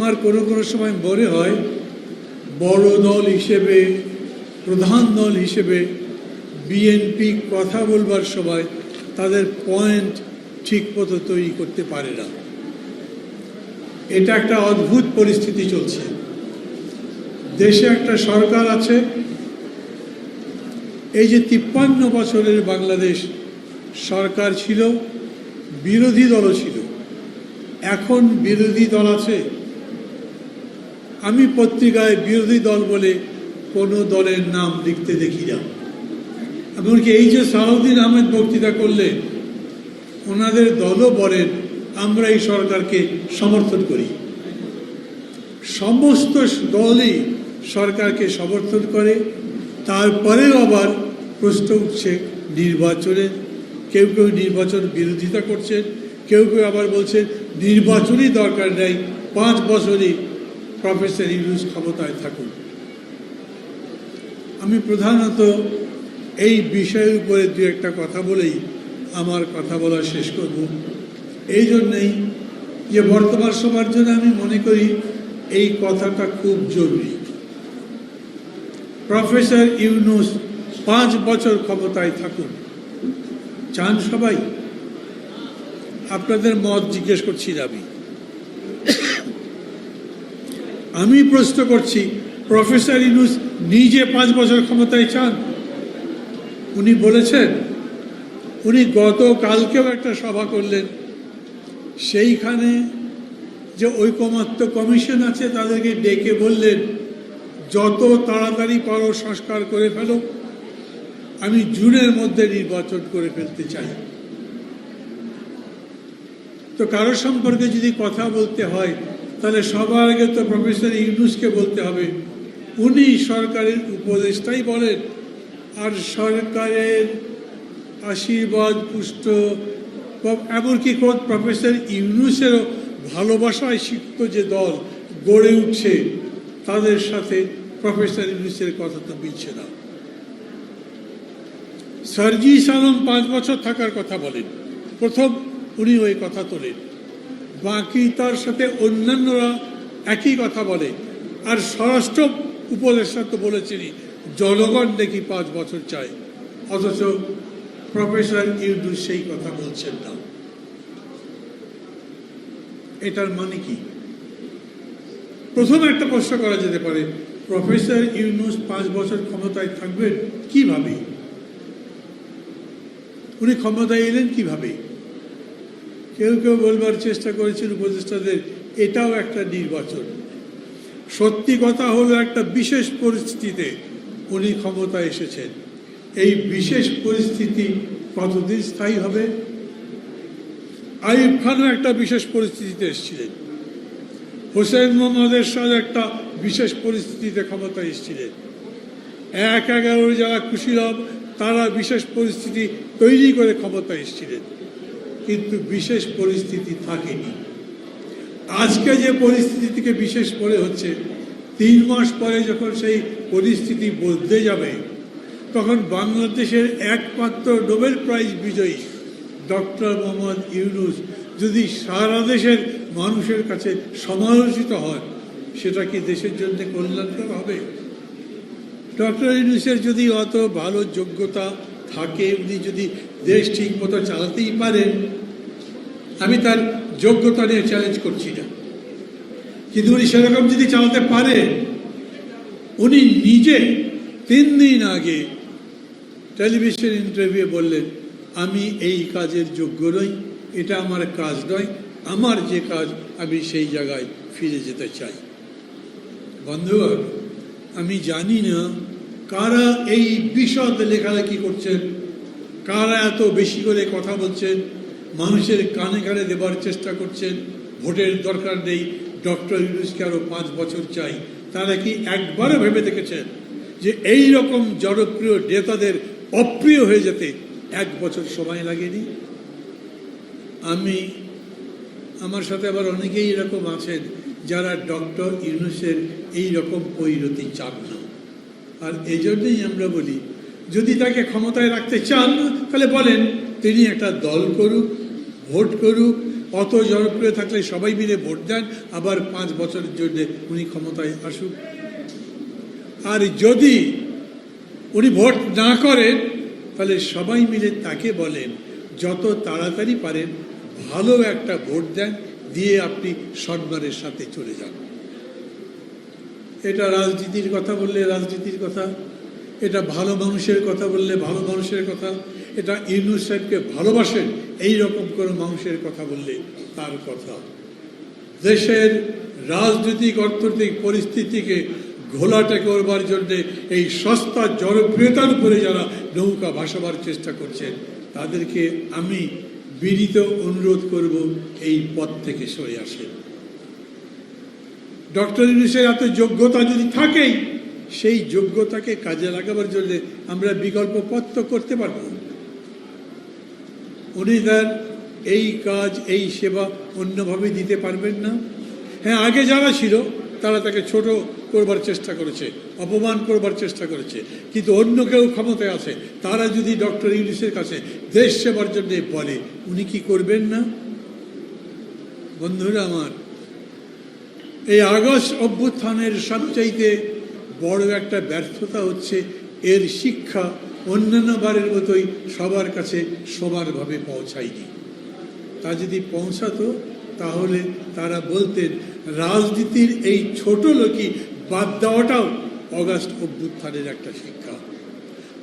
আমার কোনো কোনো সময় মনে হয় বড় দল হিসেবে, প্রধান দল হিসেবে বিএনপি কথা বলবার সময় তাদের পয়েন্ট ঠিক মতো তৈরি করতে পারে না। এটা একটা অদ্ভুত পরিস্থিতি চলছে। দেশে একটা সরকার আছে, এই যে 53 বছরের বাংলাদেশ সরকার ছিল, বিরোধী দলও ছিল, এখন বিরোধী দল আছে। আমি পত্রিকায় বিরোধী দল বলে কোনো দলের নাম লিখতে দেখি না। এমনকি এই যে সালাউদ্দিন আহমেদ বক্তৃতা করলে, ওনাদের দলও বলেন আমরা এই সরকারকে সমর্থন করি। সমস্ত দলই সরকারকে সমর্থন করে। তারপরেও আবার প্রশ্ন উঠছে নির্বাচনের। কেউ কেউ নির্বাচন বিরোধিতা করছেন, কেউ কেউ আবার বলছেন নির্বাচনই দরকার নেই, 5 বছরই প্রফেসর ইউনূস ক্ষমতায় থাকুন। আমি প্রধানত এই বিষয়ের উপরে দু একটা কথা বলেই আমার কথা বলা শেষ করব। এই জন্যেই যে বর্তমান সময়ের জন্য আমি মনে করি এই কথাটা খুব জরুরি। প্রফেসর ইউনূস 5 বছর ক্ষমতায় থাকুন, চান সবাই? আপনাদের মত জিজ্ঞেস করছি না আমি প্রশ্ন করছি, প্রফেসর ইউনূস নিজে 5 বছর ক্ষমতায় চান? উনি বলেছেন, উনি গতকালকেও একটা সভা করলেন, সেইখানে যে ঐকমত্য কমিশন আছে তাদেরকে ডেকে বললেন যত তাড়াতাড়ি পারো সংস্কার করে ফেলো, আমি জুনের মধ্যে নির্বাচন করে ফেলতে চাই। তো কারো সম্পর্কে যদি কথা বলতে হয় তাহলে সবার আগে তো প্রফেসর ইউনূসকে বলতে হবে। উনি সরকারের উপদেষ্টাই বলেন, আর সরকারের আশীর্বাদ পুষ্ট, এমনকি প্রফেসর ইউনূসেরও ভালোবাসায় সিক্ত যে দল গড়ে উঠছে, তাদের সাথে প্রফেসর ইউনূসের কথা তো মিলছে না। সার্জিস আলম 5 বছর থাকার কথা বলেন, প্রথম উনি ওই কথা তোলেন, বাকি তার সাথে অন্যান্যরা একই কথা বলে। আর স্বরাষ্ট্র উপদেষ্টা তো বলেছেনই জনগণ নাকি 5 বছর চায়, অথচ প্রফেসর ইউনূস সেই কথা বলছেন না। এটার মানে কি? প্রথম একটা প্রশ্ন করা যেতে পারে, প্রফেসর ইউনূস 5 বছর ক্ষমতায় থাকবেন কিভাবে? উনি ক্ষমতায় এলেন কিভাবে? কেউ কেউ বলবার চেষ্টা করেছেন উপদেষ্টাদের এটাও একটা নির্বাচন। সত্যি কথা হলো একটা বিশেষ পরিস্থিতিতে উনি ক্ষমতায় এসেছেন। এই বিশেষ পরিস্থিতি কতদিন স্থায়ী হবে? আইয়ুব খানও একটা বিশেষ পরিস্থিতিতে এসেছিলেন, হোসেন মোহাম্মদ এরশাদ একটা বিশেষ পরিস্থিতিতে ক্ষমতায় এসেছিলেন, 1/11 যারা কুশীলব তারা বিশেষ পরিস্থিতি তৈরি করে ক্ষমতায় এসেছিলেন, কিন্তু বিশেষ পরিস্থিতি থাকেনি। আজকে যে পরিস্থিতি থেকে বিশেষ মনে হচ্ছে, 3 মাস পরে যখন সেই পরিস্থিতি বদলে যাবে, তখন বাংলাদেশের একমাত্র নোবেল প্রাইজ বিজয়ী ডক্টর মোহাম্মদ ইউনূস যদি সারা দেশের মানুষের কাছে সমালোচিত হয়, সেটা কি দেশের জন্য কল্যাণকর হবে? ডক্টর ইউনূসের যদি অত ভালো যোগ্যতা থাকে, উনি যদি দেশ ঠিক মতো চালাতেই পারেন, আমি তার যোগ্যতা নিয়ে চ্যালেঞ্জ করছি না, কিন্তু উনি সেরকম যদি চালাতে পারেন, উনি নিজে 3 দিন আগে টেলিভিশন ইন্টারভিউ বললেন আমি এই কাজের যোগ্য নই, এটা আমার কাজ নয়, আমার যে কাজ আমি সেই জায়গায় ফিরে যেতে চাই। বন্ধুগণ, আমি জানি না কারা এই বিশদ লেখালেখি করছেন, কারা এত বেশি করে কথা বলছেন, মানুষের কানে কানে দেবার চেষ্টা করছেন ভোটের দরকার নেই, ডক্টর ইউনূসকে আরো 5 বছর চাই। তারা কি একবারও ভেবে দেখেছেন যে এই রকম জনপ্রিয় নেতাদের অপ্রিয় হয়ে যেতে 1 বছর সময় লাগেনি? আমার সাথে আবার অনেকেই এরকম আছেন যারা ডক্টর ইউনূসের এই রকম পরিণতি চান না। আর এই জন্যই আমরা বলি, যদি তাকে ক্ষমতায় রাখতে চান তাহলে বলেন তিনি একটা দল করুক, ভোট করুক, অত জনপ্রিয় থাকলে সবাই মিলে ভোট দেন, আবার 5 বছরের জন্য উনি ক্ষমতায় আসুক। আর যদি উনি ভোট না করেন তাহলে সবাই মিলে তাকে বলেন যত তাড়াতাড়ি পারেন ভালো একটা ভোট দেন, দিয়ে আপনি সম্মানের সাথে চলে যান। এটা রাজনীতির কথা বললে রাজনীতির কথা, এটা ভালো মানুষের কথা বললে ভালো মানুষের কথা, এটা ইউনূস সাহেবকে ভালোবাসেন এই রকম কোনো মানুষের কথা বললে তার কথা। দেশের রাজনৈতিক অর্থনৈতিক পরিস্থিতিকে ঘোলাটে করবার জন্যে এই সস্তা জনপ্রিয়তার উপরে যারা নৌকা ভাসাবার চেষ্টা করছেন তাদেরকে আমি বিনীত অনুরোধ করব এই পথ থেকে সরে আসেন। ডক্টর ইউনূসের এত যোগ্যতা যদি থাকেই, সেই যোগ্যতাকে কাজে লাগাবার জন্য আমরা বিকল্প পথ তো করতে পারব। উনি তার এই কাজ এই সেবা অন্যভাবে দিতে পারবেন না। হ্যাঁ, আগে যারা ছিল তারা তাকে ছোট করবার চেষ্টা করেছে, অপমান করবার চেষ্টা করেছে, কিন্তু অন্য কেউ ক্ষমতায় আছে, তারা যদি ডক্টর ইউনূসের কাছে দেশ সেবার জন্য বলে, উনি কি করবেন না? বন্ধুরা আমার, এই আগস্ট অভ্যুত্থানের সবচাইতে বড় একটা ব্যর্থতা হচ্ছে এর শিক্ষা অন্যান্য বারের মতোই সবার কাছে সমানভাবে পৌঁছায়নি। তা যদি পৌঁছাতো তাহলে তারা বলতেন রাজনীতির এই ছোট লোকই বাদ দেওয়াটাও অগাস্ট অভ্যুত্থানের একটা শিক্ষা।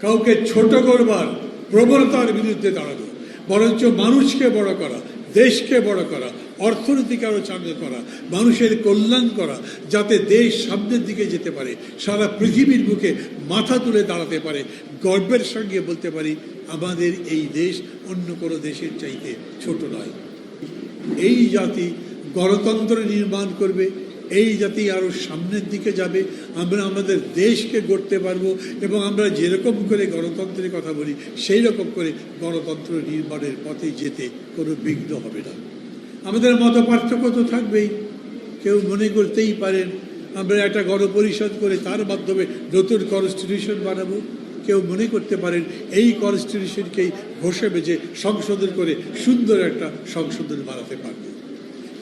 কাউকে ছোট করবার প্রবণতার বিরুদ্ধে দাঁড়ানো, বরঞ্চ মানুষকে বড় করা, দেশকে বড় করা, অর্থনীতিকে আরো চাঙ্গা করা, মানুষের কল্যাণ করা, যাতে দেশ সামনের দিকে যেতে পারে, সারা পৃথিবীর বুকে মাথা তুলে দাঁড়াতে পারে, গর্বের সঙ্গে বলতে পারি আমাদের এই দেশ অন্য কোনো দেশের চাইতে ছোট নয়। এই জাতি গণতন্ত্র নির্মাণ করবে, এই জাতি আরো সামনের দিকে যাবে, আমরা আমাদের দেশকে গড়তে পারবো, এবং আমরা যেরকম করে গণতন্ত্রের কথা বলি সেই রকম করে গণতন্ত্র নির্মাণের পথে যেতে কোনো বিঘ্ন হবে না। আমাদের মত পার্থক্য তো থাকবেই। কেউ মনে করতেই পারেন আমরা একটা গণপরিষদ করে তার মাধ্যমে নতুন কনস্টিটিউশন বানাবো, কেউ মনে করতে পারেন এই কনস্টিটিউশনকেই ঘষে বেজে সংশোধন করে সুন্দর একটা সংশোধন বানাতে পারবে।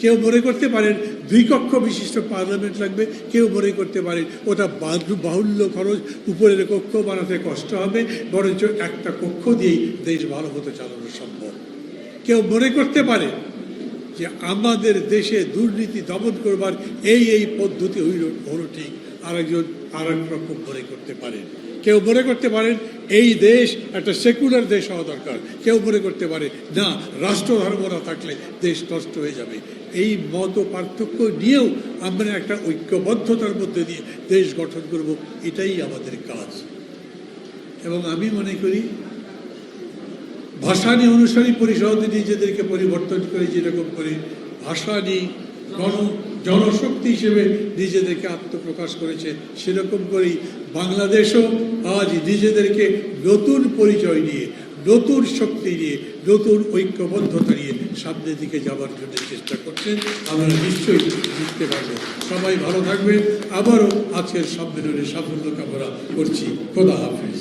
কেউ মনে করতে পারেন 2 কক্ষ বিশিষ্ট পার্লামেন্ট লাগবে, কেউ মনে করতে পারেন ওটা বাহুল্য খরচ, উপরের কক্ষ বানাতে কষ্ট হবে, বরঞ্চ একটা কক্ষ দিয়েই দেশ ভালো মতো চালানো সম্ভব। কেউ মনে করতে পারে যে আমাদের দেশে দুর্নীতি দমন করবার এই পদ্ধতি হলো ঠিক, আরেকজন আর এক রকম মনে করতে পারেন। কেউ মনে করতে পারেন এই দেশ একটা সেকুলার দেশ হওয়া দরকার, কেউ মনে করতে পারে না রাষ্ট্রধর্ম না থাকলে দেশ নষ্ট হয়ে যাবে। এই মত পার্থক্য নিয়েও আমরা একটা ঐক্যবদ্ধতার মধ্যে দিয়ে দেশ গঠন করব, এটাই আমাদের কাজ। এবং আমি মনে করি ভাষানী অনুসারী পরিষদ নিজেদেরকে পরিবর্তন করে যেরকম করে ভাষানী জনশক্তি হিসেবে নিজেদেরকে আত্মপ্রকাশ করেছে, সেরকম করেই বাংলাদেশও আজ নিজেদেরকে নতুন পরিচয় নিয়ে, নতুন শক্তি নিয়ে, নতুন ঐক্যবদ্ধতা নিয়ে সামনের দিকে যাওয়ার জন্য চেষ্টা করছেন। আমরা নিশ্চয়ই জিততে পারবো। সবাই ভালো থাকবেন। আবারও আজকের সম্মেলনে সাফল্য কামনা করছি। খোদা হাফেজ।